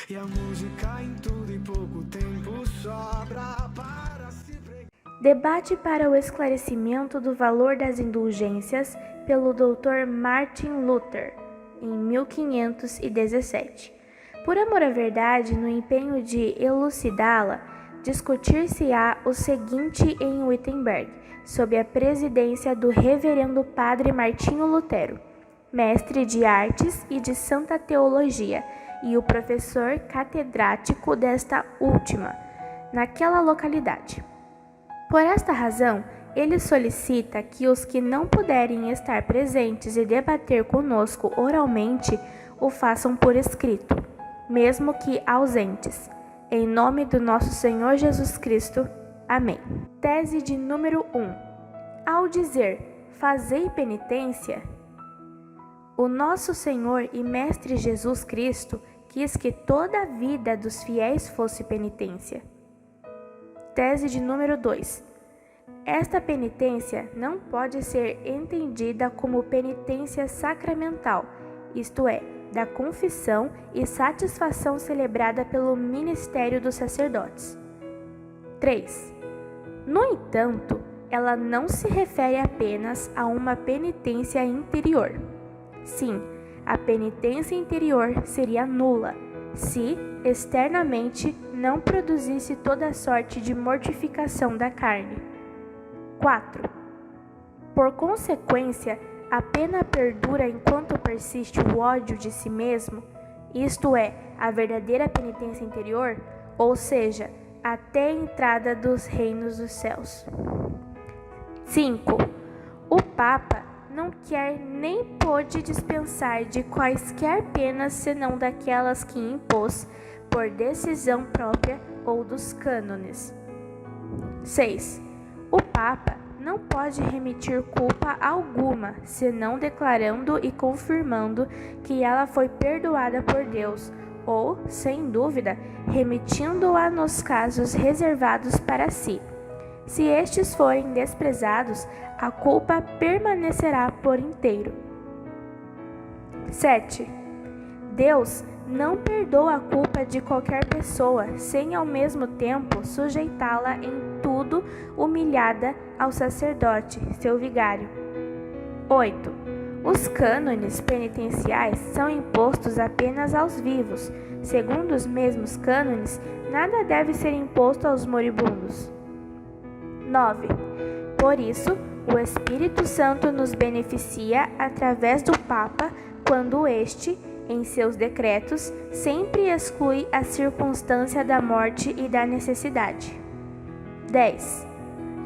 E a música em tudo e pouco tempo sobra para se pregar. Debate para o esclarecimento do valor das indulgências pelo Dr. Martin Luther, em 1517. Por amor à verdade, no empenho de elucidá-la, discutir-se-á o seguinte em Wittenberg, sob a presidência do reverendo padre Martinho Lutero, mestre de artes e de santa teologia, e o professor catedrático desta última, naquela localidade. Por esta razão, ele solicita que os que não puderem estar presentes e debater conosco oralmente o façam por escrito, mesmo que ausentes. Em nome do nosso Senhor Jesus Cristo. Amém. Tese de número 1. Ao dizer, fazei penitência, o nosso Senhor e Mestre Jesus Cristo quis que toda a vida dos fiéis fosse penitência. Tese de número 2. Esta penitência não pode ser entendida como penitência sacramental, isto é, da confissão e satisfação celebrada pelo ministério dos sacerdotes. 3. No entanto, ela não se refere apenas a uma penitência interior. Sim, a penitência interior seria nula se, externamente, não produzisse toda sorte de mortificação da carne. 4. Por consequência, a pena perdura enquanto persiste o ódio de si mesmo, isto é, a verdadeira penitência interior, ou seja, até a entrada dos reinos dos céus. 5. O Papa não quer nem pôde dispensar de quaisquer penas senão daquelas que impôs por decisão própria ou dos cânones. 6. O Papa não pode remitir culpa alguma, senão declarando e confirmando que ela foi perdoada por Deus, ou, sem dúvida, remitindo-a nos casos reservados para si. Se estes forem desprezados, a culpa permanecerá por inteiro. 7. Deus não perdoa a culpa de qualquer pessoa, sem ao mesmo tempo sujeitá-la em tudo humilhada ao sacerdote, seu vigário. 8. Os cânones penitenciais são impostos apenas aos vivos. Segundo os mesmos cânones, nada deve ser imposto aos moribundos. 9. Por isso, o Espírito Santo nos beneficia através do Papa quando este, em seus decretos, sempre exclui a circunstância da morte e da necessidade. 10.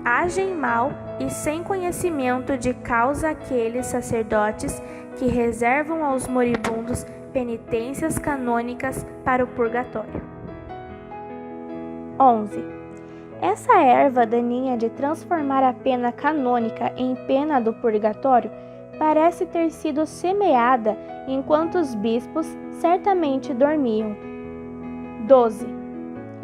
Agem mal e sem conhecimento de causa aqueles sacerdotes que reservam aos moribundos penitências canônicas para o purgatório. 11. Essa erva daninha de transformar a pena canônica em pena do purgatório parece ter sido semeada enquanto os bispos certamente dormiam. 12.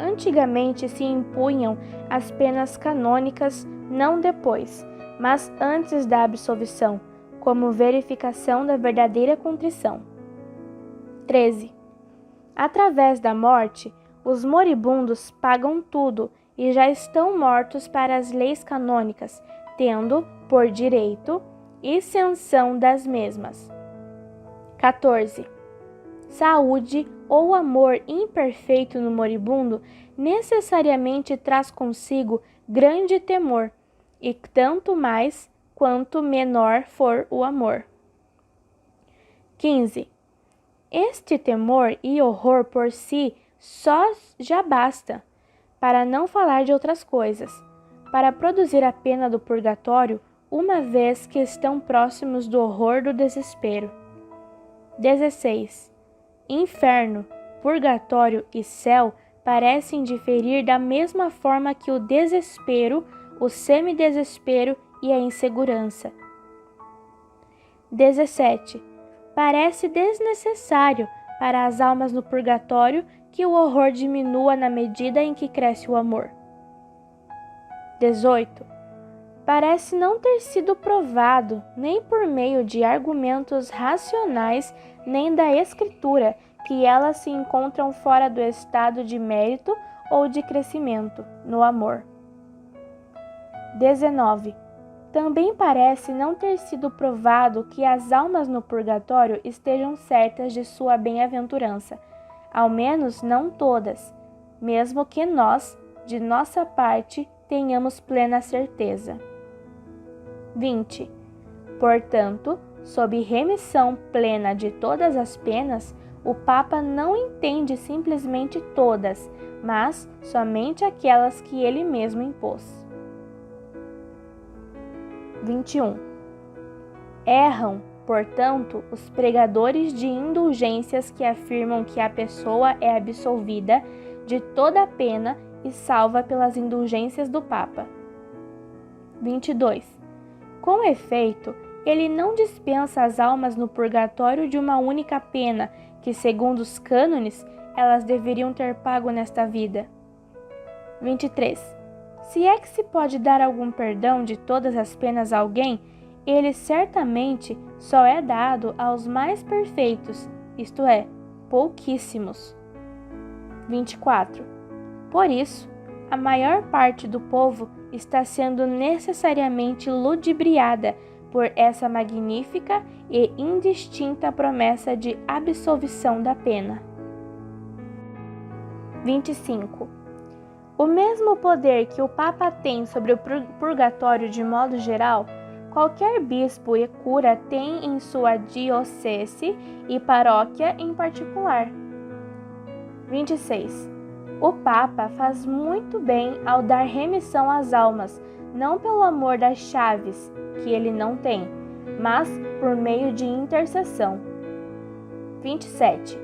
Antigamente se impunham as penas canônicas não depois, mas antes da absolvição, como verificação da verdadeira contrição. 13. Através da morte, os moribundos pagam tudo e já estão mortos para as leis canônicas, tendo, por direito, isenção das mesmas. 14. Saúde ou amor imperfeito no moribundo necessariamente traz consigo grande temor, e tanto mais quanto menor for o amor. 15. Este temor e horror por si só já basta, para não falar de outras coisas, para produzir a pena do purgatório, uma vez que estão próximos do horror do desespero. 16. Inferno, purgatório e céu parecem diferir da mesma forma que o desespero, o semidesespero e a insegurança. 17. Parece desnecessário para as almas no purgatório que o horror diminua na medida em que cresce o amor. 18. Parece não ter sido provado, nem por meio de argumentos racionais, nem da Escritura, que elas se encontram fora do estado de mérito ou de crescimento no amor. 19. Também parece não ter sido provado que as almas no purgatório estejam certas de sua bem-aventurança, ao menos não todas, mesmo que nós, de nossa parte, tenhamos plena certeza. 20. Portanto, sob remissão plena de todas as penas, o Papa não entende simplesmente todas, mas somente aquelas que ele mesmo impôs. 21. Erram, portanto, os pregadores de indulgências que afirmam que a pessoa é absolvida de toda a pena e salva pelas indulgências do Papa. 22. Com efeito, ele não dispensa as almas no purgatório de uma única pena que, segundo os cânones, elas deveriam ter pago nesta vida. 23. Se é que se pode dar algum perdão de todas as penas a alguém, ele certamente só é dado aos mais perfeitos, isto é, pouquíssimos. 24. Por isso, a maior parte do povo está sendo necessariamente ludibriada por essa magnífica e indistinta promessa de absolvição da pena. 25. O mesmo poder que o Papa tem sobre o purgatório de modo geral, qualquer bispo e cura tem em sua diocese e paróquia em particular. 26. O Papa faz muito bem ao dar remissão às almas, não pelo amor das chaves, que ele não tem, mas por meio de intercessão. 27.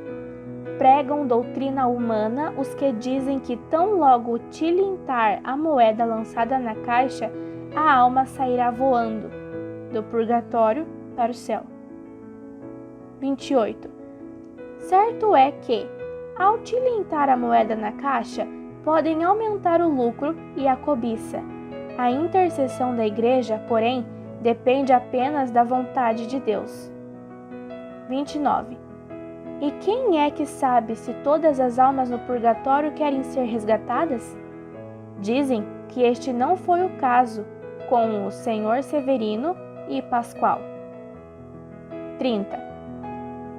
Pregam doutrina humana os que dizem que tão logo tilintar a moeda lançada na caixa, a alma sairá voando do purgatório para o céu. 28. Certo é que, ao tilintar a moeda na caixa, podem aumentar o lucro e a cobiça. A intercessão da Igreja, porém, depende apenas da vontade de Deus. 29. E quem é que sabe se todas as almas no purgatório querem ser resgatadas? Dizem que este não foi o caso com o Senhor Severino e Pascoal. 30.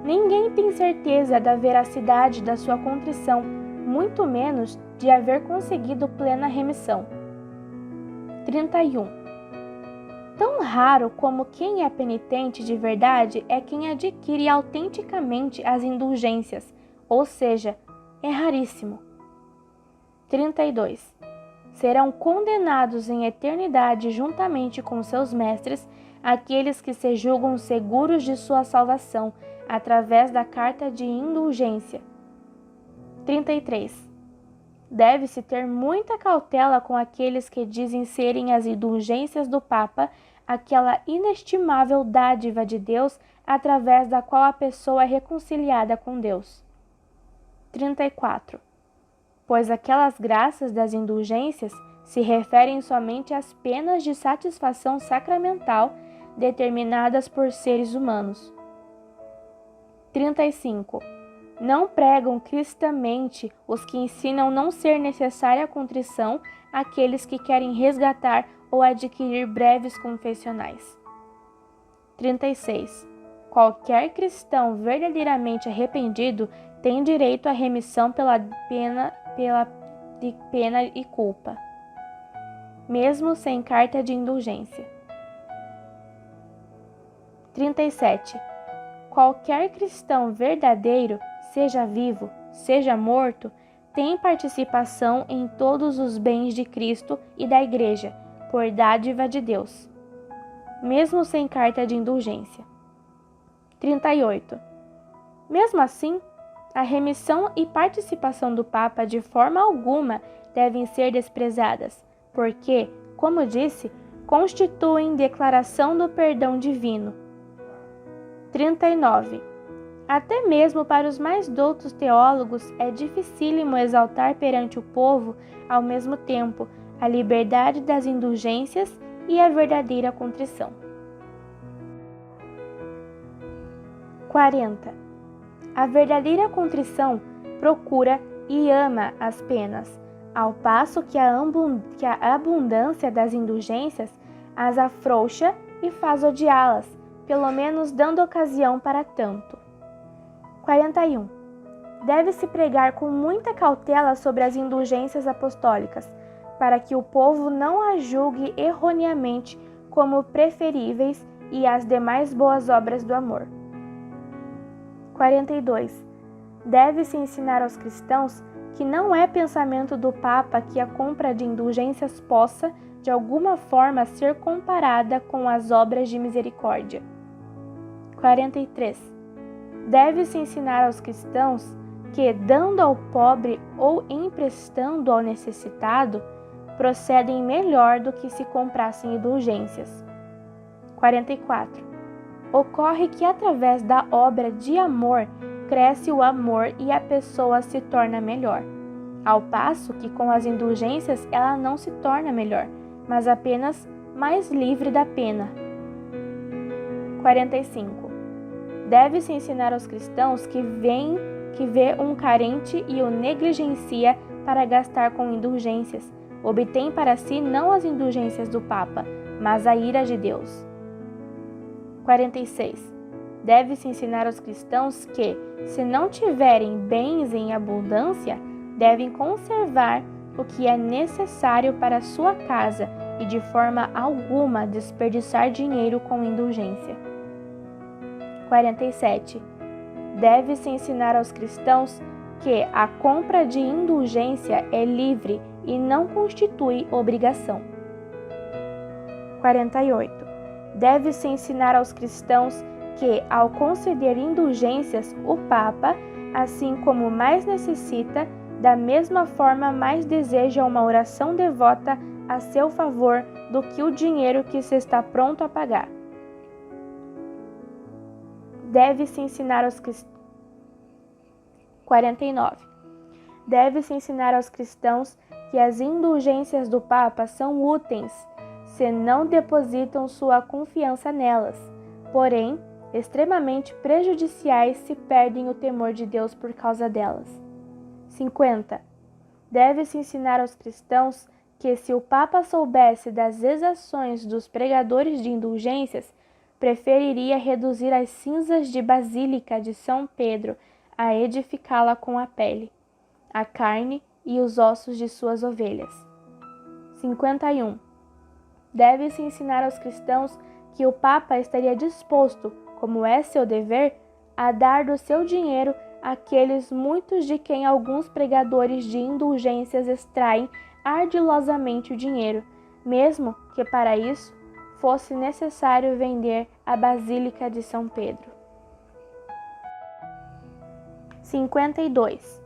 Ninguém tem certeza da veracidade da sua contrição, muito menos de haver conseguido plena remissão. 31. Tão raro como quem é penitente de verdade é quem adquire autenticamente as indulgências, ou seja, é raríssimo. 32. Serão condenados em eternidade juntamente com seus mestres aqueles que se julgam seguros de sua salvação através da carta de indulgência. 33. Deve-se ter muita cautela com aqueles que dizem serem as indulgências do Papa, aquela inestimável dádiva de Deus através da qual a pessoa é reconciliada com Deus. 34. Pois aquelas graças das indulgências se referem somente às penas de satisfação sacramental determinadas por seres humanos. 35. Não pregam cristamente os que ensinam não ser necessária a contrição àqueles que querem resgatar ou adquirir breves confessionais. 36. Qualquer cristão verdadeiramente arrependido tem direito à remissão pela pena e culpa, mesmo sem carta de indulgência. 37. Qualquer cristão verdadeiro, seja vivo, seja morto, tem participação em todos os bens de Cristo e da Igreja, por dádiva de Deus, mesmo sem carta de indulgência. 38. Mesmo assim, a remissão e participação do Papa de forma alguma devem ser desprezadas, porque, como disse, constituem declaração do perdão divino. 39. Até mesmo para os mais doutos teólogos é dificílimo exaltar perante o povo, ao mesmo tempo, a liberdade das indulgências e a verdadeira contrição. 40. A verdadeira contrição procura e ama as penas, ao passo que a abundância das indulgências as afrouxa e faz odiá-las, pelo menos dando ocasião para tanto. 41. Deve-se pregar com muita cautela sobre as indulgências apostólicas, para que o povo não as julgue erroneamente como preferíveis e as demais boas obras do amor. 42. Deve-se ensinar aos cristãos que não é pensamento do Papa que a compra de indulgências possa, de alguma forma, ser comparada com as obras de misericórdia. 43. Deve-se ensinar aos cristãos que, dando ao pobre ou emprestando ao necessitado, procedem melhor do que se comprassem indulgências. 44. Ocorre que através da obra de amor cresce o amor e a pessoa se torna melhor, ao passo que com as indulgências ela não se torna melhor, mas apenas mais livre da pena. 45. Deve-se ensinar aos cristãos que vê um carente e o negligencia para gastar com indulgências, obtém para si não as indulgências do Papa, mas a ira de Deus. 46. Deve-se ensinar aos cristãos que, se não tiverem bens em abundância, devem conservar o que é necessário para a sua casa e de forma alguma desperdiçar dinheiro com indulgência. 47. Deve-se ensinar aos cristãos que a compra de indulgência é livre e não constitui obrigação. 48. Deve-se ensinar aos cristãos que, ao conceder indulgências, o Papa, assim como mais necessita, da mesma forma mais deseja uma oração devota a seu favor do que o dinheiro que se está pronto a pagar. Deve-se ensinar aos cristãos. 49. Deve-se ensinar aos cristãos que as indulgências do Papa são úteis, se não depositam sua confiança nelas, porém, extremamente prejudiciais se perdem o temor de Deus por causa delas. 50. Deve-se ensinar aos cristãos que, se o Papa soubesse das exações dos pregadores de indulgências, preferiria reduzir as cinzas de Basílica de São Pedro a edificá-la com a pele, a carne e os ossos de suas ovelhas. 51. Deve-se ensinar aos cristãos que o Papa estaria disposto, como é seu dever, a dar do seu dinheiro àqueles muitos de quem alguns pregadores de indulgências extraem ardilosamente o dinheiro, mesmo que para isso fosse necessário vender a Basílica de São Pedro. 52.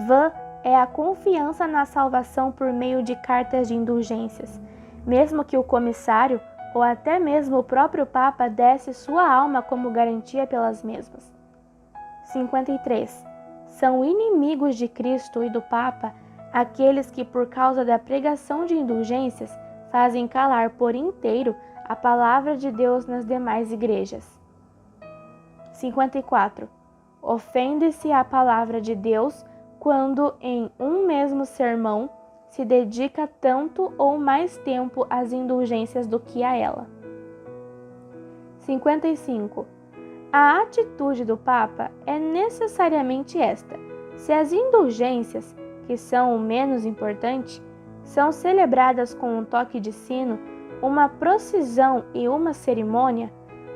Vã é a confiança na salvação por meio de cartas de indulgências, mesmo que o comissário ou até mesmo o próprio Papa desse sua alma como garantia pelas mesmas. 53. São inimigos de Cristo e do Papa aqueles que, por causa da pregação de indulgências, fazem calar por inteiro a palavra de Deus nas demais igrejas. 54. Ofende-se à palavra de Deus quando, em um mesmo sermão, se dedica tanto ou mais tempo às indulgências do que a ela. 55. A atitude do Papa é necessariamente esta: se as indulgências, que são o menos importante, são celebradas com um toque de sino, uma procissão e uma cerimônia,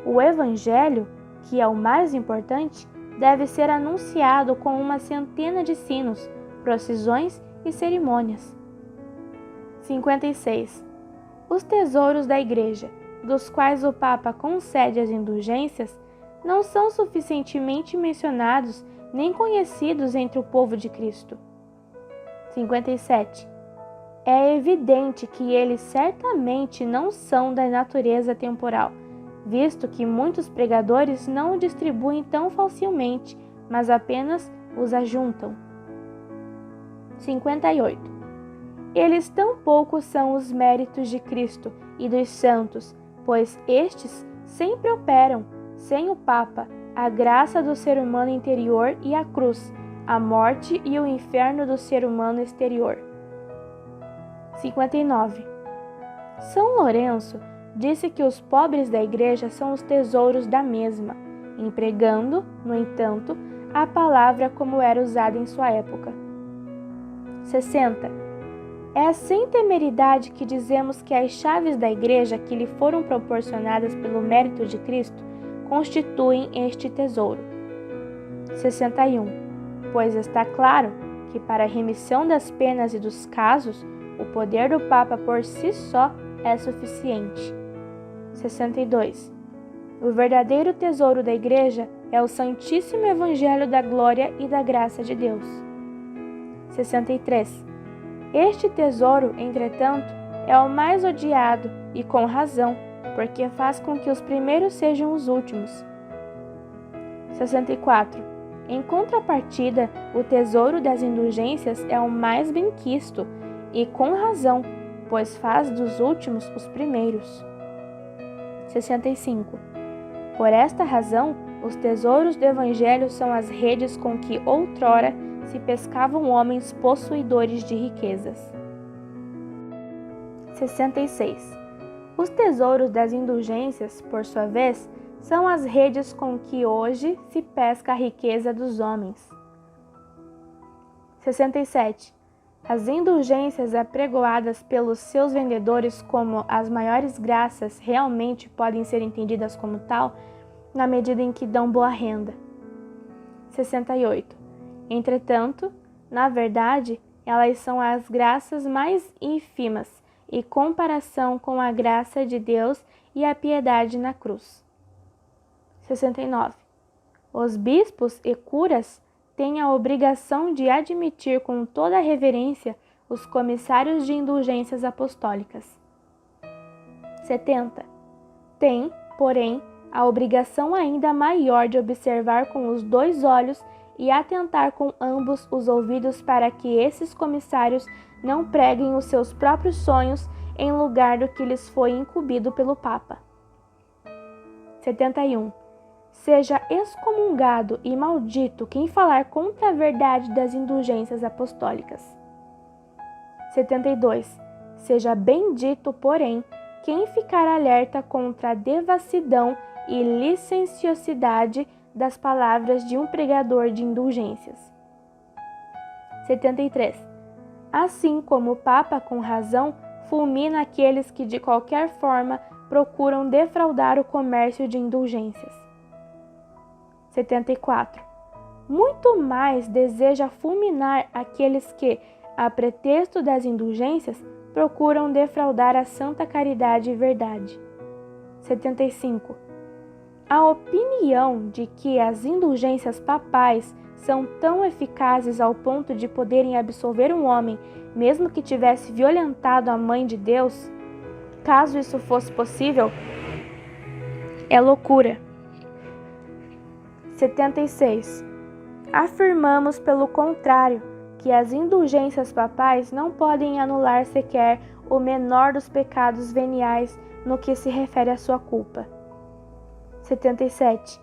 o Evangelho, que é o mais importante, deve ser anunciado com uma centena de sinos, procissões e cerimônias. 56. Os tesouros da Igreja, dos quais o Papa concede as indulgências, não são suficientemente mencionados nem conhecidos entre o povo de Cristo. 57. É evidente que eles certamente não são da natureza temporal, visto que muitos pregadores não o distribuem tão facilmente, mas apenas os ajuntam. 58. Eles tampouco são os méritos de Cristo e dos santos, pois estes sempre operam, sem o Papa, a graça do ser humano interior e a cruz, a morte e o inferno do ser humano exterior. 59. São Lourenço disse que os pobres da Igreja são os tesouros da mesma, empregando, no entanto, a palavra como era usada em sua época. 60. É sem temeridade que dizemos que as chaves da Igreja que lhe foram proporcionadas pelo mérito de Cristo constituem este tesouro. 61. Pois está claro que para a remissão das penas e dos casos, o poder do Papa por si só é suficiente. 62. O verdadeiro tesouro da Igreja é o Santíssimo Evangelho da Glória e da Graça de Deus. 63. Este tesouro, entretanto, é o mais odiado e com razão, porque faz com que os primeiros sejam os últimos. 64. Em contrapartida, o tesouro das indulgências é o mais benquisto, e com razão, pois faz dos últimos os primeiros. 65. Por esta razão, os tesouros do Evangelho são as redes com que outrora se pescavam homens possuidores de riquezas. 66. Os tesouros das indulgências, por sua vez, são as redes com que hoje se pesca a riqueza dos homens. 67. As indulgências apregoadas pelos seus vendedores como as maiores graças realmente podem ser entendidas como tal, na medida em que dão boa renda. 68. Entretanto, na verdade, elas são as graças mais ínfimas em comparação com a graça de Deus e a piedade na cruz. 69. Os bispos e curas têm a obrigação de admitir com toda a reverência os comissários de indulgências apostólicas. 70. Tem, porém, a obrigação ainda maior de observar com os dois olhos e atentar com ambos os ouvidos para que esses comissários não preguem os seus próprios sonhos em lugar do que lhes foi incumbido pelo Papa. 71. Seja excomungado e maldito quem falar contra a verdade das indulgências apostólicas. 72. Seja bendito, porém, quem ficar alerta contra a devassidão e licenciosidade das palavras de um pregador de indulgências. 73. Assim como o Papa, com razão, fulmina aqueles que de qualquer forma procuram defraudar o comércio de indulgências. 74. Muito mais deseja fulminar aqueles que, a pretexto das indulgências, procuram defraudar a santa caridade e verdade. 75. A opinião de que as indulgências papais são tão eficazes ao ponto de poderem absolver um homem, mesmo que tivesse violentado a Mãe de Deus, caso isso fosse possível, é loucura. 76. Afirmamos, pelo contrário, que as indulgências papais não podem anular sequer o menor dos pecados veniais no que se refere à sua culpa. 77.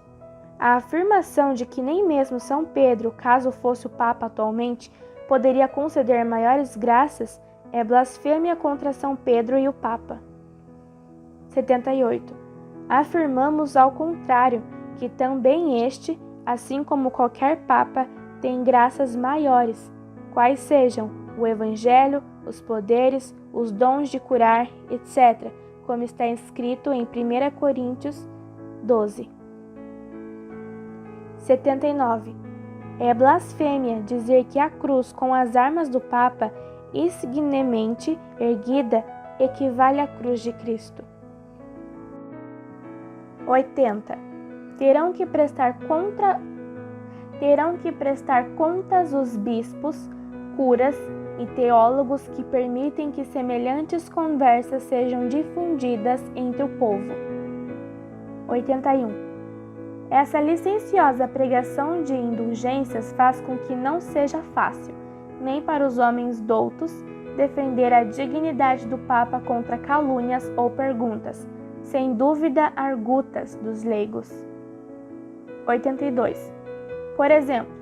A afirmação de que nem mesmo São Pedro, caso fosse o Papa atualmente, poderia conceder maiores graças é blasfêmia contra São Pedro e o Papa. 78. Afirmamos ao contrário, que também este, assim como qualquer Papa, tem graças maiores, quais sejam o Evangelho, os poderes, os dons de curar, etc., como está escrito em 1 Coríntios 12. 79. É blasfêmia dizer que a cruz com as armas do Papa, insignemente erguida, equivale à cruz de Cristo. 80. Terão que prestar contas os bispos, curas e teólogos que permitem que semelhantes conversas sejam difundidas entre o povo. 81. Essa licenciosa pregação de indulgências faz com que não seja fácil, nem para os homens doutos, defender a dignidade do Papa contra calúnias ou perguntas, sem dúvida argutas dos leigos. 82. Por exemplo,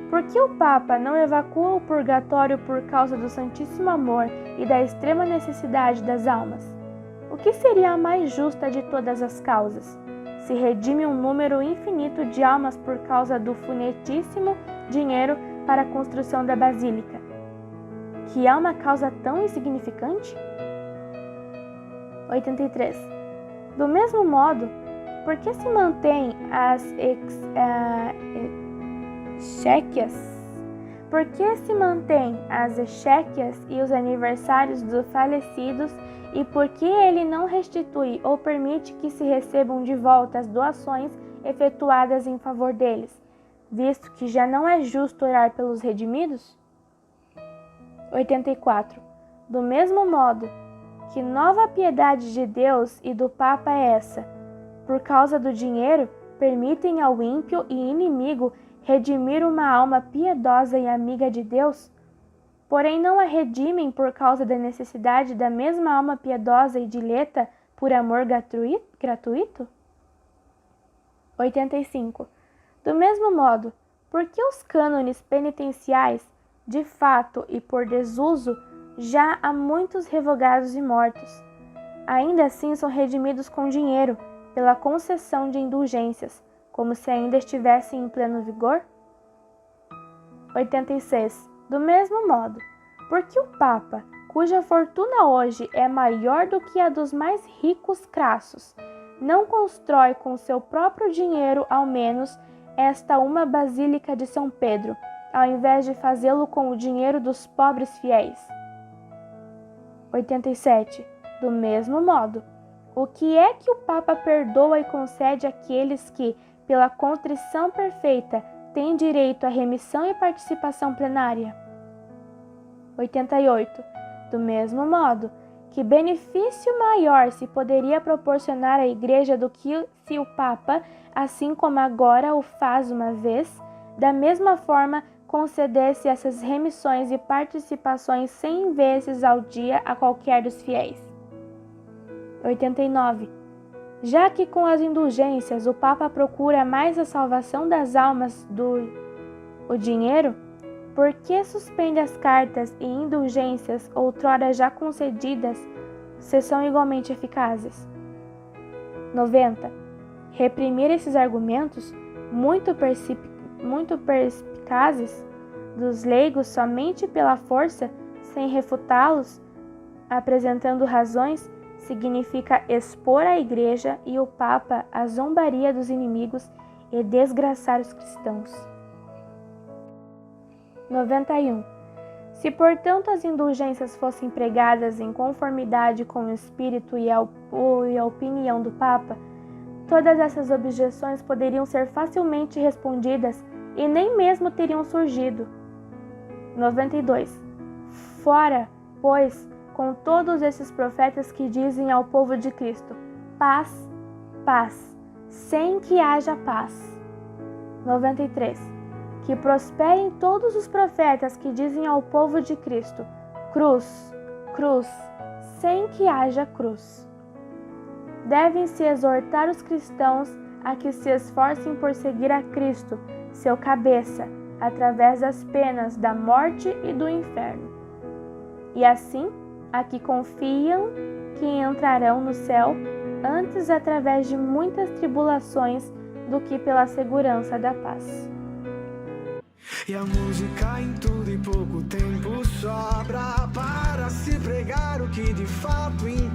por que o Papa não evacua o purgatório por causa do santíssimo amor e da extrema necessidade das almas? O que seria a mais justa de todas as causas? Se redime um número infinito de almas por causa do funetíssimo dinheiro para a construção da basílica, que é uma causa tão insignificante? 83. Do mesmo modo, por que se mantém as exéquias e os aniversários dos falecidos, e por que ele não restitui ou permite que se recebam de volta as doações efetuadas em favor deles, visto que já não é justo orar pelos redimidos? 84. Do mesmo modo, que nova piedade de Deus e do Papa é essa? Por causa do dinheiro, permitem ao ímpio e inimigo redimir uma alma piedosa e amiga de Deus? Porém não a redimem por causa da necessidade da mesma alma piedosa e dileta por amor gratuito? 85. Do mesmo modo, por que os cânones penitenciais, de fato e por desuso, já há muitos revogados e mortos, ainda assim são redimidos com dinheiro, pela concessão de indulgências, como se ainda estivessem em pleno vigor? 86. Do mesmo modo, por que o Papa, cuja fortuna hoje é maior do que a dos mais ricos crassos, não constrói com seu próprio dinheiro, ao menos, esta uma basílica de São Pedro, ao invés de fazê-lo com o dinheiro dos pobres fiéis? 87. Do mesmo modo, o que é que o Papa perdoa e concede àqueles que, pela contrição perfeita, têm direito à remissão e participação plenária? 88. Do mesmo modo, que benefício maior se poderia proporcionar à Igreja do que se o Papa, assim como agora o faz uma vez, da mesma forma concedesse essas remissões e participações 100 vezes ao dia a qualquer dos fiéis? 89. Já que com as indulgências o Papa procura mais a salvação das almas do dinheiro, por que suspende as cartas e indulgências outrora já concedidas, se são igualmente eficazes? 90. Reprimir esses argumentos, muito perspicazes, dos leigos somente pela força, sem refutá-los, apresentando razões, significa expor a Igreja e o Papa à zombaria dos inimigos e desgraçar os cristãos. 91. Se, portanto, as indulgências fossem empregadas em conformidade com o espírito e a opinião do Papa, todas essas objeções poderiam ser facilmente respondidas e nem mesmo teriam surgido. 92. Fora, pois, com todos esses profetas que dizem ao povo de Cristo: paz, paz, sem que haja paz. 93. Que prosperem todos os profetas que dizem ao povo de Cristo: cruz, cruz, sem que haja cruz. Devem-se exortar os cristãos a que se esforcem por seguir a Cristo, seu cabeça, através das penas da morte e do inferno. E assim, a que confiam que entrarão no céu, antes através de muitas tribulações do que pela segurança da paz. E a música em tudo e pouco tempo sobra para se pregar o que de fato importa.